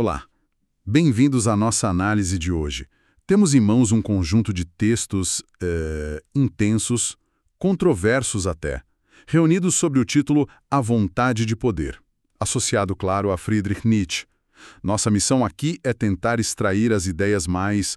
Olá, bem-vindos à nossa análise de hoje. Temos em mãos um conjunto de textos intensos, controversos até, reunidos sob o título A Vontade de Poder, associado, claro, a Friedrich Nietzsche. Nossa missão aqui é tentar extrair as ideias mais,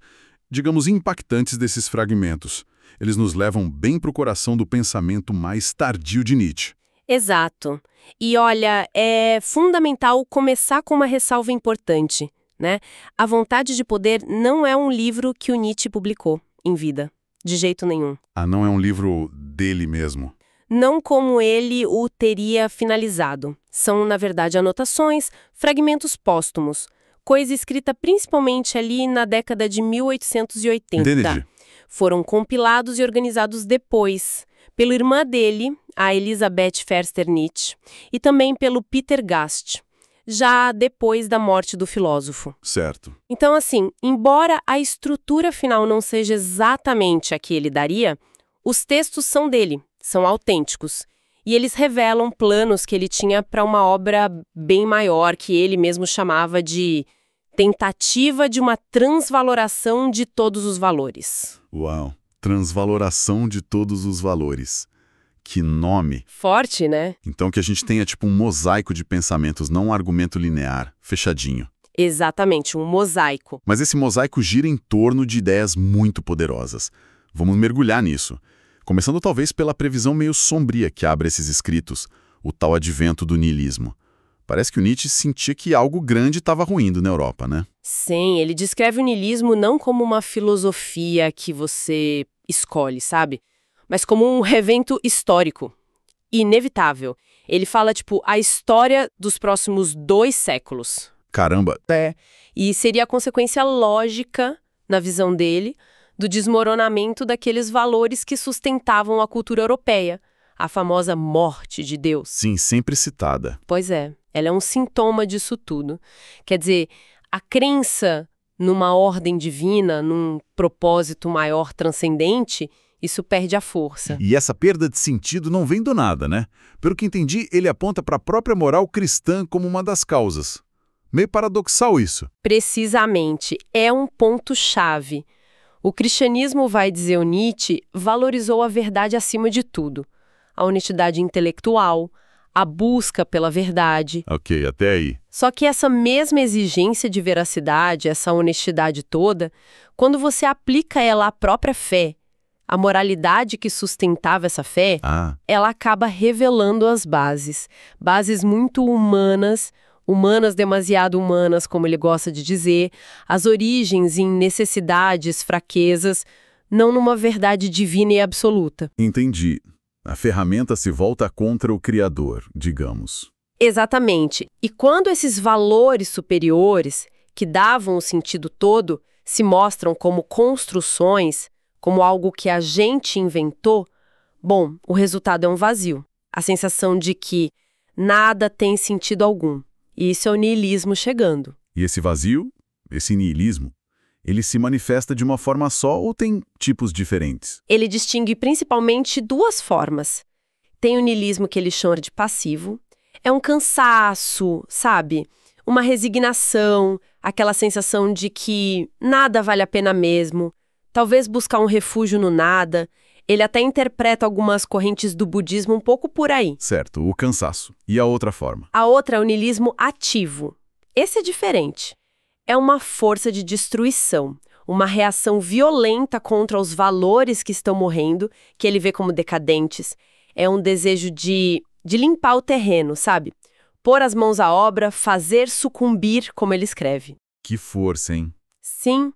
digamos, impactantes desses fragmentos. Eles nos levam bem para o coração do pensamento mais tardio de Nietzsche. Exato. E olha, é fundamental começar com uma ressalva importante, né? A Vontade de Poder não é um livro que o Nietzsche publicou em vida, de jeito nenhum. Ah, não é um livro dele mesmo? Não como ele o teria finalizado. São, na verdade, anotações, fragmentos póstumos, coisa escrita principalmente ali na década de 1880. Entendi. Foram compilados e organizados depois, pela irmã dele, a Elisabeth Förster Nietzsche, e também pelo Peter Gast, já depois da morte do filósofo. Certo. Então, assim, embora a estrutura final não seja exatamente a que ele daria, os textos são dele, são autênticos, e eles revelam planos que ele tinha para uma obra bem maior, que ele mesmo chamava de tentativa de uma transvaloração de todos os valores. Uau! Transvaloração de todos os valores. Que nome! Forte, né? Então que a gente tenha tipo um mosaico de pensamentos, não um argumento linear, fechadinho. Exatamente, um mosaico. Mas esse mosaico gira em torno de ideias muito poderosas. Vamos mergulhar nisso. Começando talvez pela previsão meio sombria que abre esses escritos, o tal advento do niilismo. Parece que o Nietzsche sentia que algo grande estava ruindo na Europa, né? Sim, ele descreve o niilismo não como uma filosofia que você escolhe, sabe? Mas como um evento histórico, inevitável. Ele fala, tipo, a história dos próximos 2 séculos. Caramba! E seria a consequência lógica, na visão dele, do desmoronamento daqueles valores que sustentavam a cultura europeia, a famosa morte de Deus. Sim, sempre citada. Pois é, ela é um sintoma disso tudo. Quer dizer, a crença numa ordem divina, num propósito maior transcendente, isso perde a força. E essa perda de sentido não vem do nada, né? Pelo que entendi, ele aponta para a própria moral cristã como uma das causas. Meio paradoxal isso. Precisamente, é um ponto-chave. O cristianismo, vai dizer o Nietzsche, valorizou a verdade acima de tudo. A honestidade intelectual, a busca pela verdade. Ok, até aí. Só que essa mesma exigência de veracidade, essa honestidade toda, quando você aplica ela à própria fé, a moralidade que sustentava essa fé, ela acaba revelando as bases. Bases muito humanas, demasiado humanas, como ele gosta de dizer, as origens em necessidades, fraquezas, não numa verdade divina e absoluta. Entendi. A ferramenta se volta contra o Criador, digamos. Exatamente. E quando esses valores superiores, que davam o sentido todo, se mostram como construções, como algo que a gente inventou, bom, o resultado é um vazio. A sensação de que nada tem sentido algum. E isso é o niilismo chegando. E esse vazio, esse niilismo, ele se manifesta de uma forma só ou tem tipos diferentes? Ele distingue principalmente 2 formas. Tem o niilismo que ele chama de passivo. É um cansaço, sabe? Uma resignação, aquela sensação de que nada vale a pena mesmo. Talvez buscar um refúgio no nada. Ele até interpreta algumas correntes do budismo um pouco por aí. Certo, o cansaço. E a outra forma? A outra é o niilismo ativo. Esse é diferente. É uma força de destruição, uma reação violenta contra os valores que estão morrendo, que ele vê como decadentes. É um desejo de limpar o terreno, sabe? Pôr as mãos à obra, fazer sucumbir, como ele escreve. Que força, hein? Sim,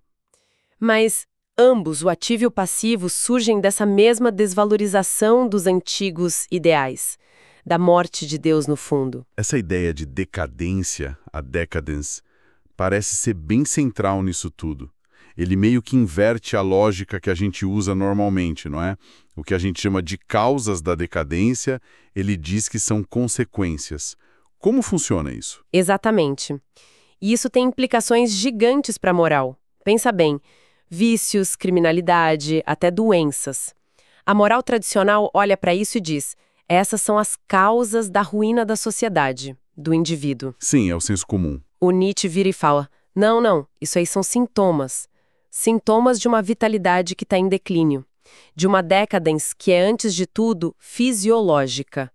mas ambos, o ativo e o passivo, surgem dessa mesma desvalorização dos antigos ideais, da morte de Deus no fundo. Essa ideia de decadência, a decadence, parece ser bem central nisso tudo. Ele meio que inverte a lógica que a gente usa normalmente, não é? O que a gente chama de causas da decadência, ele diz que são consequências. Como funciona isso? Exatamente. E isso tem implicações gigantes para a moral. Pensa bem, vícios, criminalidade, até doenças. A moral tradicional olha para isso e diz: essas são as causas da ruína da sociedade, do indivíduo. Sim, é o senso comum. O Nietzsche vira e fala: não, não, isso aí são sintomas. Sintomas de uma vitalidade que está em declínio. De uma decadence que é, antes de tudo, fisiológica.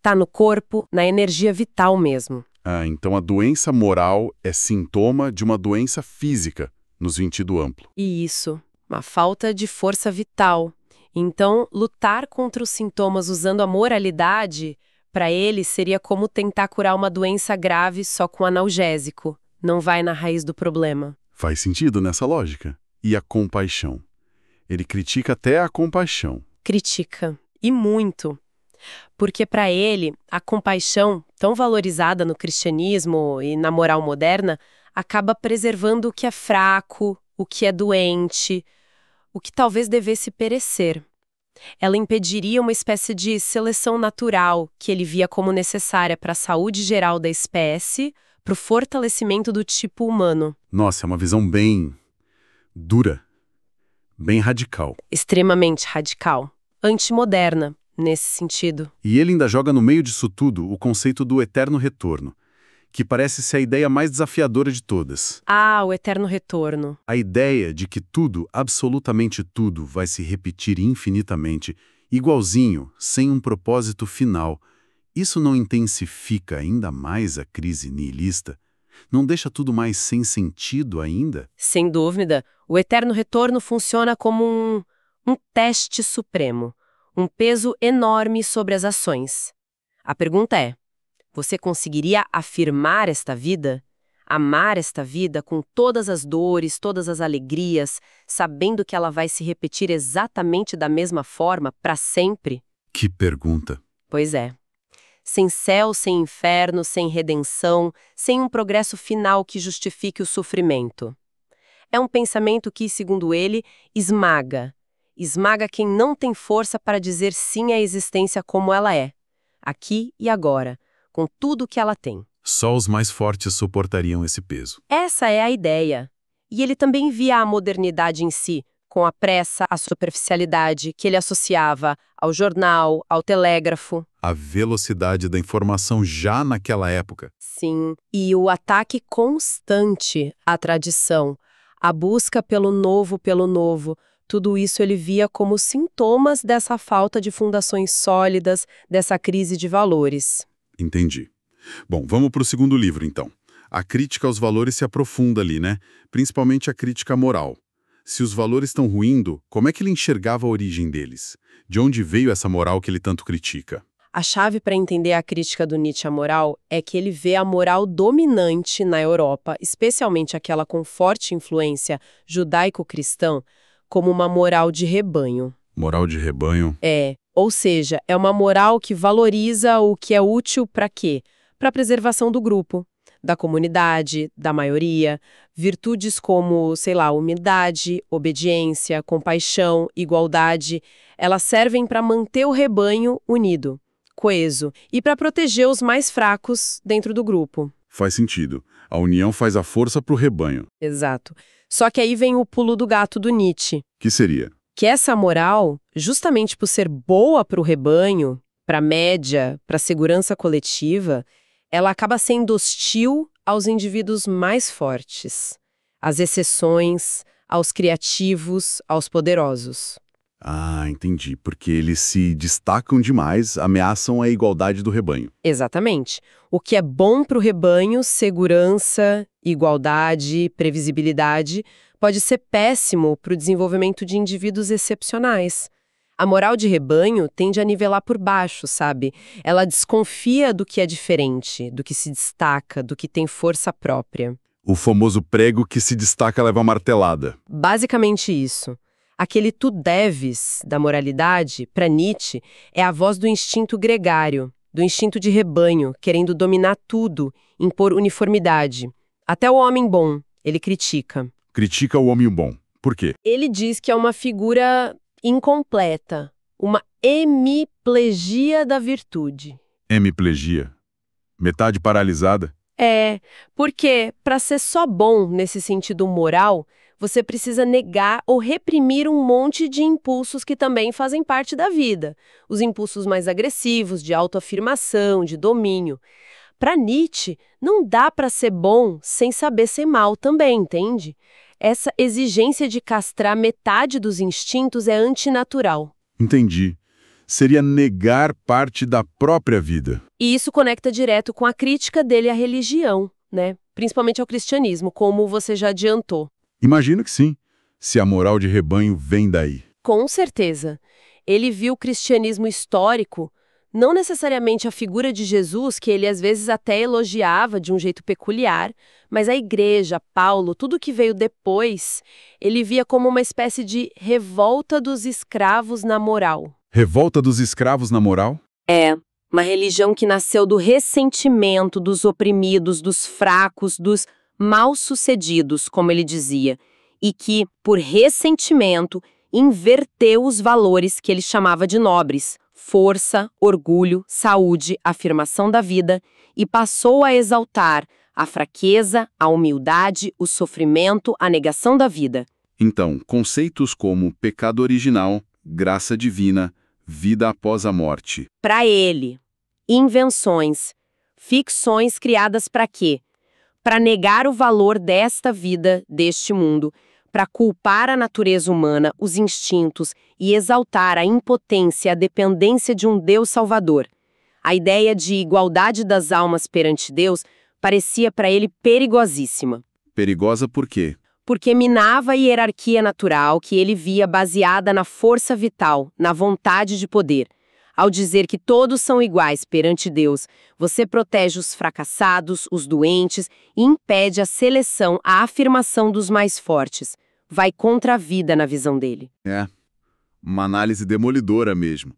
Tá no corpo, na energia vital mesmo. Ah, então a doença moral é sintoma de uma doença física, no sentido amplo. E isso, uma falta de força vital. Então, lutar contra os sintomas usando a moralidade, para ele, seria como tentar curar uma doença grave só com analgésico. Não vai na raiz do problema. Faz sentido nessa lógica. E a compaixão? Ele critica até a compaixão. Critica. E muito. Porque para ele, a compaixão, tão valorizada no cristianismo e na moral moderna, acaba preservando o que é fraco, o que é doente, o que talvez devesse perecer. Ela impediria uma espécie de seleção natural que ele via como necessária para a saúde geral da espécie, para o fortalecimento do tipo humano. Nossa, é uma visão bem dura, bem radical. Extremamente radical. Antimoderna, nesse sentido. E ele ainda joga no meio disso tudo o conceito do eterno retorno, que parece ser a ideia mais desafiadora de todas. Ah, o eterno retorno. A ideia de que tudo, absolutamente tudo, vai se repetir infinitamente, igualzinho, sem um propósito final. Isso não intensifica ainda mais a crise nihilista? Não deixa tudo mais sem sentido ainda? Sem dúvida, o eterno retorno funciona como um teste supremo, um peso enorme sobre as ações. A pergunta é: você conseguiria afirmar esta vida? Amar esta vida com todas as dores, todas as alegrias, sabendo que ela vai se repetir exatamente da mesma forma para sempre? Que pergunta! Pois é. Sem céu, sem inferno, sem redenção, sem um progresso final que justifique o sofrimento. É um pensamento que, segundo ele, esmaga. Esmaga quem não tem força para dizer sim à existência como ela é, aqui e agora, com tudo o que ela tem. Só os mais fortes suportariam esse peso. Essa é a ideia. E ele também via a modernidade em si, com a pressa, a superficialidade que ele associava ao jornal, ao telégrafo. A velocidade da informação já naquela época. Sim, e o ataque constante à tradição, a busca pelo novo, tudo isso ele via como sintomas dessa falta de fundações sólidas, dessa crise de valores. Entendi. Bom, vamos para o segundo livro, então. A crítica aos valores se aprofunda ali, né? Principalmente a crítica moral. Se os valores estão ruindo, como é que ele enxergava a origem deles? De onde veio essa moral que ele tanto critica? A chave para entender a crítica do Nietzsche à moral é que ele vê a moral dominante na Europa, especialmente aquela com forte influência judaico-cristã, como uma moral de rebanho. Moral de rebanho? É, ou seja, é uma moral que valoriza o que é útil para quê? Para a preservação do grupo, da comunidade, da maioria, virtudes como, humildade, obediência, compaixão, igualdade, elas servem para manter o rebanho unido, coeso, e para proteger os mais fracos dentro do grupo. Faz sentido. A união faz a força para o rebanho. Exato. Só que aí vem o pulo do gato do Nietzsche. Que seria? Que essa moral, justamente por ser boa para o rebanho, para a média, para a segurança coletiva, ela acaba sendo hostil aos indivíduos mais fortes, às exceções, aos criativos, aos poderosos. Ah, entendi. Porque eles se destacam demais, ameaçam a igualdade do rebanho. Exatamente. O que é bom para o rebanho, segurança, igualdade, previsibilidade, pode ser péssimo para o desenvolvimento de indivíduos excepcionais. A moral de rebanho tende a nivelar por baixo, sabe? Ela desconfia do que é diferente, do que se destaca, do que tem força própria. O famoso prego que se destaca leva martelada. Basicamente isso. Aquele tu deves da moralidade, para Nietzsche, é a voz do instinto gregário, do instinto de rebanho, querendo dominar tudo, impor uniformidade. Até o homem bom, ele critica. Critica o homem bom. Por quê? Ele diz que é uma figura incompleta, uma hemiplegia da virtude. Hemiplegia. Metade paralisada? É, porque para ser só bom nesse sentido moral, você precisa negar ou reprimir um monte de impulsos que também fazem parte da vida. Os impulsos mais agressivos, de autoafirmação, de domínio. Para Nietzsche, não dá para ser bom sem saber ser mal também, entende? Essa exigência de castrar metade dos instintos é antinatural. Entendi. Seria negar parte da própria vida. E isso conecta direto com a crítica dele à religião, né? Principalmente ao cristianismo, como você já adiantou. Imagino que sim, se a moral de rebanho vem daí. Com certeza. Ele viu o cristianismo histórico, não necessariamente a figura de Jesus, que ele às vezes até elogiava de um jeito peculiar, mas a igreja, Paulo, tudo que veio depois, ele via como uma espécie de revolta dos escravos na moral. Revolta dos escravos na moral? É, uma religião que nasceu do ressentimento dos oprimidos, dos fracos, dos mal-sucedidos, como ele dizia, e que, por ressentimento, inverteu os valores que ele chamava de nobres, força, orgulho, saúde, afirmação da vida, e passou a exaltar a fraqueza, a humildade, o sofrimento, a negação da vida. Então, conceitos como pecado original, graça divina, vida após a morte. Para ele, invenções, ficções criadas para quê? Para negar o valor desta vida, deste mundo, para culpar a natureza humana, os instintos e exaltar a impotência e a dependência de um Deus salvador. A ideia de igualdade das almas perante Deus parecia para ele perigosíssima. Perigosa por quê? Porque minava a hierarquia natural que ele via baseada na força vital, na vontade de poder. Ao dizer que todos são iguais perante Deus, você protege os fracassados, os doentes e impede a seleção, a afirmação dos mais fortes. Vai contra a vida na visão dele. É, uma análise demolidora mesmo.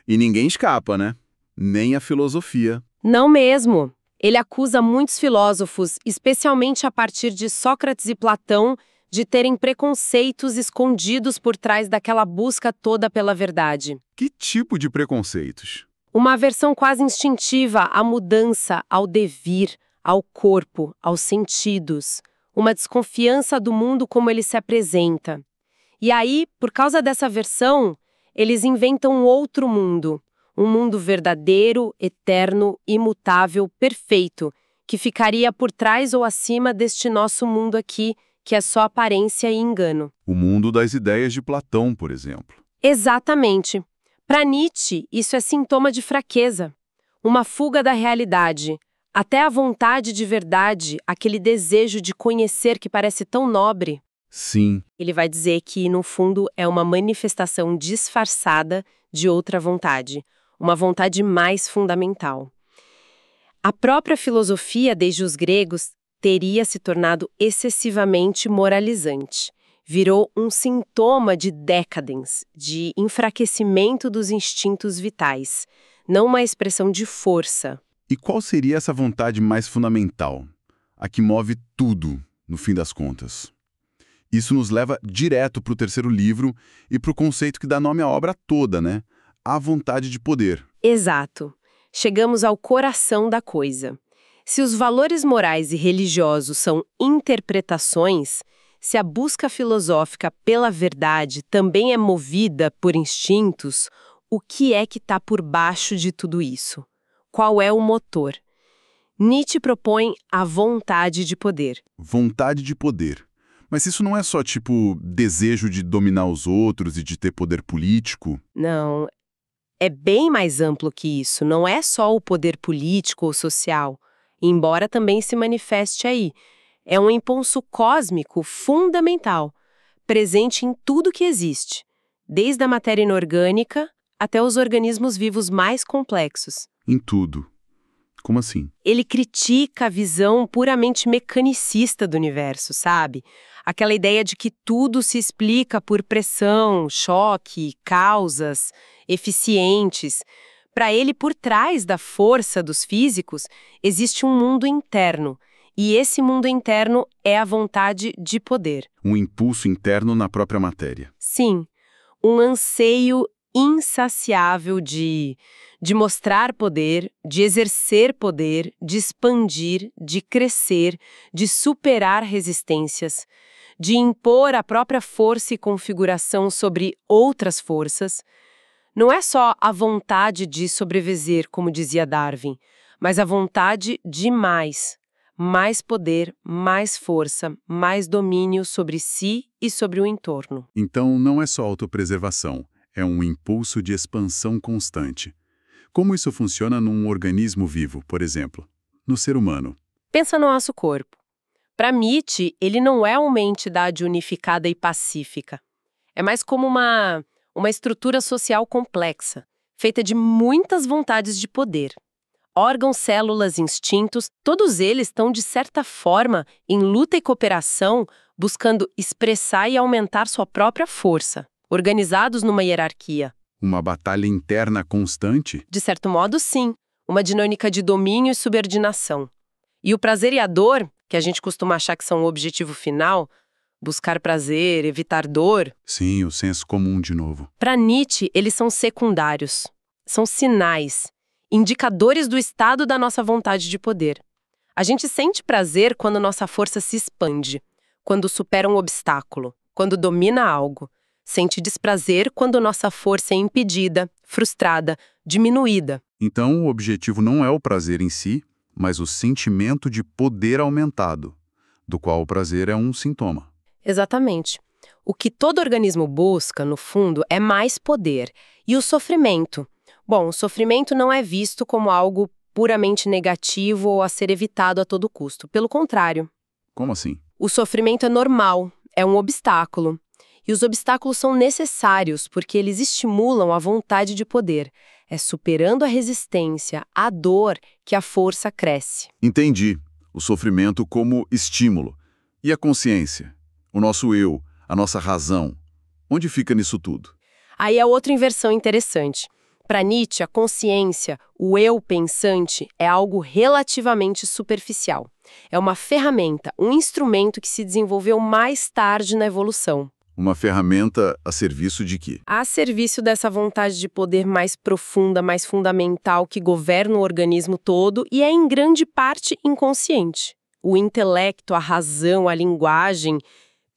E ninguém escapa, né? Nem a filosofia. Não mesmo. Ele acusa muitos filósofos, especialmente a partir de Sócrates e Platão, de terem preconceitos escondidos por trás daquela busca toda pela verdade. Que tipo de preconceitos? Uma aversão quase instintiva à mudança, ao devir, ao corpo, aos sentidos. Uma desconfiança do mundo como ele se apresenta. E aí, por causa dessa aversão, eles inventam um outro mundo. Um mundo verdadeiro, eterno, imutável, perfeito, que ficaria por trás ou acima deste nosso mundo aqui, que é só aparência e engano. O mundo das ideias de Platão, por exemplo. Exatamente. Para Nietzsche, isso é sintoma de fraqueza, uma fuga da realidade. Até a vontade de verdade, aquele desejo de conhecer que parece tão nobre. Sim. Ele vai dizer que, no fundo, é uma manifestação disfarçada de outra vontade, uma vontade mais fundamental. A própria filosofia, desde os gregos, teria se tornado excessivamente moralizante. Virou um sintoma de decadence, de enfraquecimento dos instintos vitais, não uma expressão de força. E qual seria essa vontade mais fundamental? A que move tudo, no fim das contas. Isso nos leva direto para o terceiro livro e para o conceito que dá nome à obra toda, né? A vontade de poder. Exato. Chegamos ao coração da coisa. Se os valores morais e religiosos são interpretações, se a busca filosófica pela verdade também é movida por instintos, o que é que está por baixo de tudo isso? Qual é o motor? Nietzsche propõe a vontade de poder. Vontade de poder. Mas isso não é só, tipo, desejo de dominar os outros e de ter poder político? Não, é bem mais amplo que isso. Não é só o poder político ou social, embora também se manifeste aí. É um impulso cósmico fundamental, presente em tudo que existe, desde a matéria inorgânica até os organismos vivos mais complexos. Em tudo. Como assim? Ele critica a visão puramente mecanicista do universo, sabe? Aquela ideia de que tudo se explica por pressão, choque, causas eficientes. Para ele, por trás da força dos físicos, existe um mundo interno. E esse mundo interno é a vontade de poder. Um impulso interno na própria matéria. Sim, um anseio insaciável de mostrar poder, de exercer poder, de expandir, de crescer, de superar resistências, de impor a própria força e configuração sobre outras forças. Não é só a vontade de sobreviver, como dizia Darwin, mas a vontade de mais. Mais poder, mais força, mais domínio sobre si e sobre o entorno. Então, não é só autopreservação, é um impulso de expansão constante. Como isso funciona num organismo vivo, por exemplo? No ser humano. Pensa no nosso corpo. Para Nietzsche, ele não é uma entidade unificada e pacífica. É mais como uma estrutura social complexa, feita de muitas vontades de poder. Órgãos, células, instintos, todos eles estão, de certa forma, em luta e cooperação, buscando expressar e aumentar sua própria força, organizados numa hierarquia. Uma batalha interna constante? De certo modo, sim. Uma dinâmica de domínio e subordinação. E o prazer e a dor, que a gente costuma achar que são o objetivo final, buscar prazer, evitar dor. Sim, o senso comum de novo. Para Nietzsche, eles são secundários. São sinais, indicadores do estado da nossa vontade de poder. A gente sente prazer quando nossa força se expande, quando supera um obstáculo, quando domina algo. Sente desprazer quando nossa força é impedida, frustrada, diminuída. Então, o objetivo não é o prazer em si, mas o sentimento de poder aumentado, do qual o prazer é um sintoma. Exatamente. O que todo organismo busca, no fundo, é mais poder. E o sofrimento? Bom, o sofrimento não é visto como algo puramente negativo ou a ser evitado a todo custo. Pelo contrário. Como assim? O sofrimento é normal, é um obstáculo. E os obstáculos são necessários porque eles estimulam a vontade de poder. É superando a resistência, a dor, que a força cresce. Entendi. O sofrimento como estímulo. E a consciência? O nosso eu, a nossa razão. Onde fica nisso tudo? Aí é outra inversão interessante. Para Nietzsche, a consciência, o eu pensante, é algo relativamente superficial. É uma ferramenta, um instrumento que se desenvolveu mais tarde na evolução. Uma ferramenta a serviço de quê? A serviço dessa vontade de poder mais profunda, mais fundamental, que governa o organismo todo e é em grande parte inconsciente. O intelecto, a razão, a linguagem,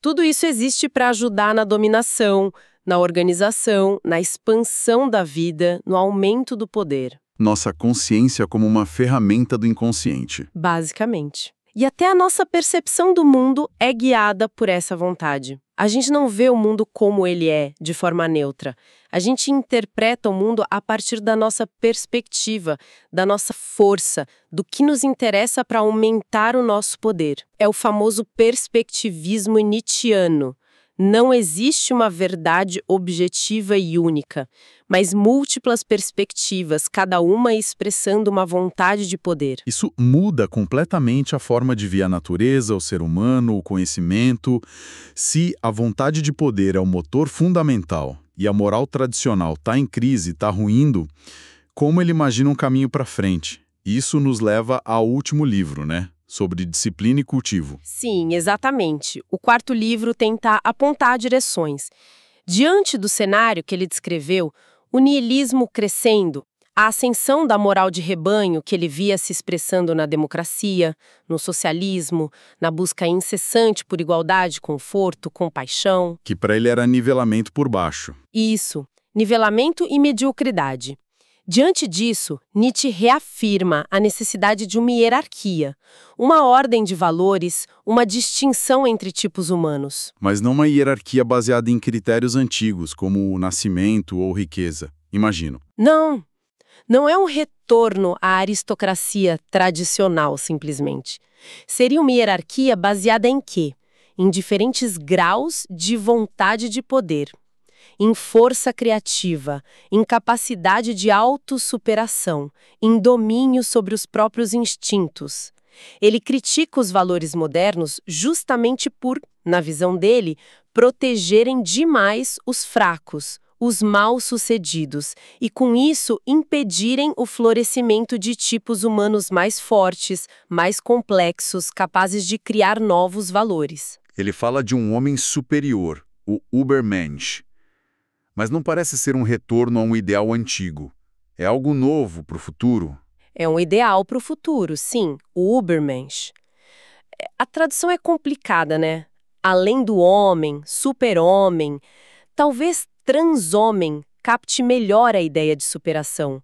tudo isso existe para ajudar na dominação, na organização, na expansão da vida, no aumento do poder. Nossa consciência como uma ferramenta do inconsciente. Basicamente. E até a nossa percepção do mundo é guiada por essa vontade. A gente não vê o mundo como ele é, de forma neutra. A gente interpreta o mundo a partir da nossa perspectiva, da nossa força, do que nos interessa para aumentar o nosso poder. É o famoso perspectivismo nietzschiano. Não existe uma verdade objetiva e única, mas múltiplas perspectivas, cada uma expressando uma vontade de poder. Isso muda completamente a forma de ver a natureza, o ser humano, o conhecimento. Se a vontade de poder é o motor fundamental e a moral tradicional está em crise, está ruindo, como ele imagina um caminho para frente? Isso nos leva ao último livro, né? Sobre disciplina e cultivo. Sim, exatamente. O quarto livro tenta apontar direções. Diante do cenário que ele descreveu, o niilismo crescendo, a ascensão da moral de rebanho que ele via se expressando na democracia, no socialismo, na busca incessante por igualdade, conforto, compaixão. Que para ele era nivelamento por baixo. Isso, nivelamento e mediocridade. Diante disso, Nietzsche reafirma a necessidade de uma hierarquia, uma ordem de valores, uma distinção entre tipos humanos. Mas não uma hierarquia baseada em critérios antigos, como o nascimento ou riqueza, imagino. Não é um retorno à aristocracia tradicional, simplesmente. Seria uma hierarquia baseada em quê? Em diferentes graus de vontade de poder. Em força criativa, em capacidade de autossuperação, em domínio sobre os próprios instintos. Ele critica os valores modernos justamente por, na visão dele, protegerem demais os fracos, os mal-sucedidos, e com isso impedirem o florescimento de tipos humanos mais fortes, mais complexos, capazes de criar novos valores. Ele fala de um homem superior, o Übermensch. Mas não parece ser um retorno a um ideal antigo. É algo novo para o futuro. É um ideal para o futuro, sim, o Übermensch. A tradução é complicada, né? Além do homem, super-homem, talvez transhomem capte melhor a ideia de superação.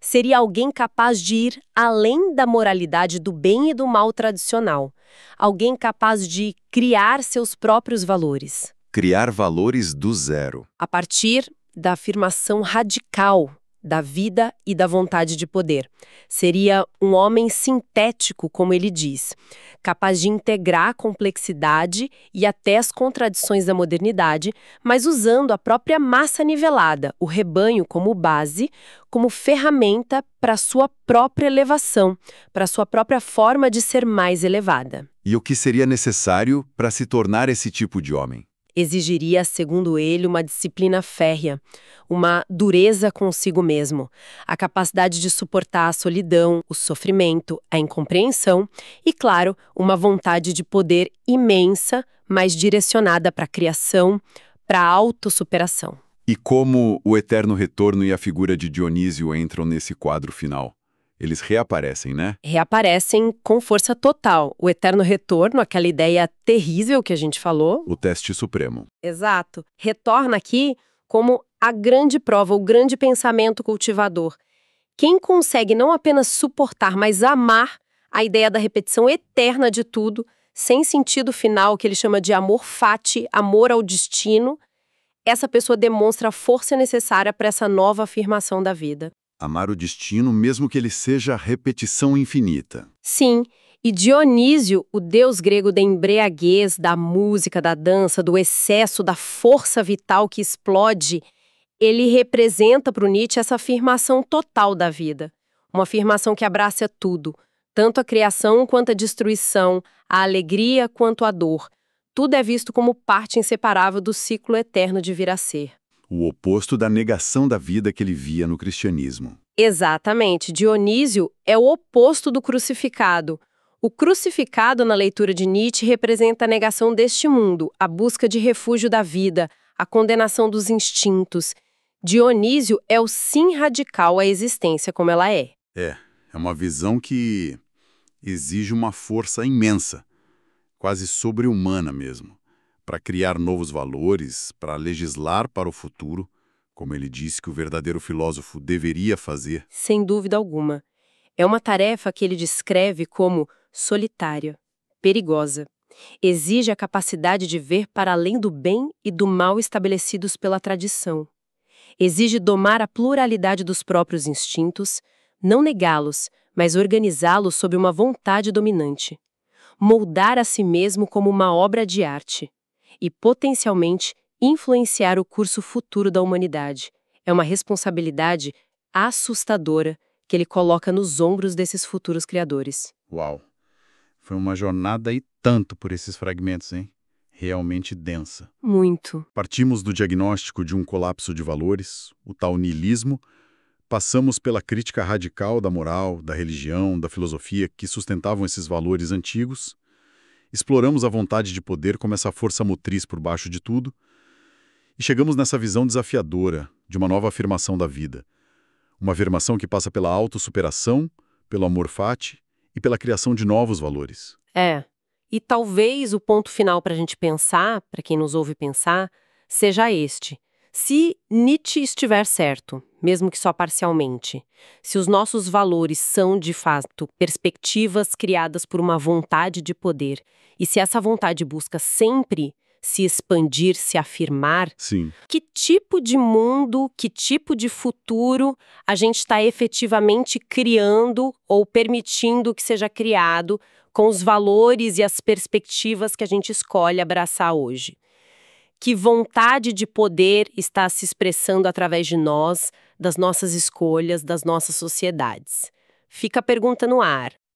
seria alguém capaz de ir além da moralidade do bem e do mal tradicional. Alguém capaz de criar seus próprios valores. Criar valores do zero. A partir da afirmação radical da vida e da vontade de poder. Seria um homem sintético, como ele diz, capaz de integrar a complexidade e até as contradições da modernidade, mas usando a própria massa nivelada, o rebanho como base, como ferramenta para sua própria elevação, para sua própria forma de ser mais elevada. E o que seria necessário para se tornar esse tipo de homem? Exigiria, segundo ele, uma disciplina férrea, uma dureza consigo mesmo, a capacidade de suportar a solidão, o sofrimento, a incompreensão e, claro, uma vontade de poder imensa, mas direcionada para a criação, para a autossuperação. E como o eterno retorno e a figura de Dionísio entram nesse quadro final? Eles reaparecem, né? Reaparecem com força total. O eterno retorno, aquela ideia terrível que a gente falou. O teste supremo. Exato. Retorna aqui como a grande prova, o grande pensamento cultivador. Quem consegue não apenas suportar, mas amar a ideia da repetição eterna de tudo, sem sentido final, que ele chama de amor fati, amor ao destino, essa pessoa demonstra a força necessária para essa nova afirmação da vida. Amar o destino, mesmo que ele seja repetição infinita. Sim, e Dionísio, o deus grego da embriaguez, da música, da dança, do excesso, da força vital que explode, ele representa para o Nietzsche essa afirmação total da vida. Uma afirmação que abraça tudo, tanto a criação quanto a destruição, a alegria quanto a dor. Tudo é visto como parte inseparável do ciclo eterno de vir a ser. O oposto da negação da vida que ele via no cristianismo. Exatamente. Dionísio é o oposto do crucificado. O crucificado, na leitura de Nietzsche, representa a negação deste mundo, a busca de refúgio da vida, a condenação dos instintos. Dionísio é o sim radical à existência como ela é. É uma visão que exige uma força imensa, quase sobre-humana mesmo, para criar novos valores, para legislar para o futuro, como ele disse que o verdadeiro filósofo deveria fazer. Sem dúvida alguma. É uma tarefa que ele descreve como solitária, perigosa. Exige a capacidade de ver para além do bem e do mal estabelecidos pela tradição. Exige domar a pluralidade dos próprios instintos, não negá-los, mas organizá-los sob uma vontade dominante. Moldar a si mesmo como uma obra de arte. E, potencialmente, influenciar o curso futuro da humanidade. É uma responsabilidade assustadora que ele coloca nos ombros desses futuros criadores. Uau! Foi uma jornada e tanto por esses fragmentos, hein? Realmente densa. Muito. Partimos do diagnóstico de um colapso de valores, o tal niilismo, passamos pela crítica radical da moral, da religião, da filosofia que sustentavam esses valores antigos, exploramos a vontade de poder como essa força motriz por baixo de tudo e chegamos nessa visão desafiadora de uma nova afirmação da vida. Uma afirmação que passa pela autossuperação, pelo amor fati e pela criação de novos valores. E talvez o ponto final para a gente pensar, para quem nos ouve pensar, seja este. Se Nietzsche estiver certo, mesmo que só parcialmente, se os nossos valores são, de fato, perspectivas criadas por uma vontade de poder, e se essa vontade busca sempre se expandir, se afirmar, sim, que tipo de mundo, que tipo de futuro a gente está efetivamente criando ou permitindo que seja criado com os valores e as perspectivas que a gente escolhe abraçar hoje? Que vontade de poder está se expressando através de nós, das nossas escolhas, das nossas sociedades? Fica a pergunta no ar.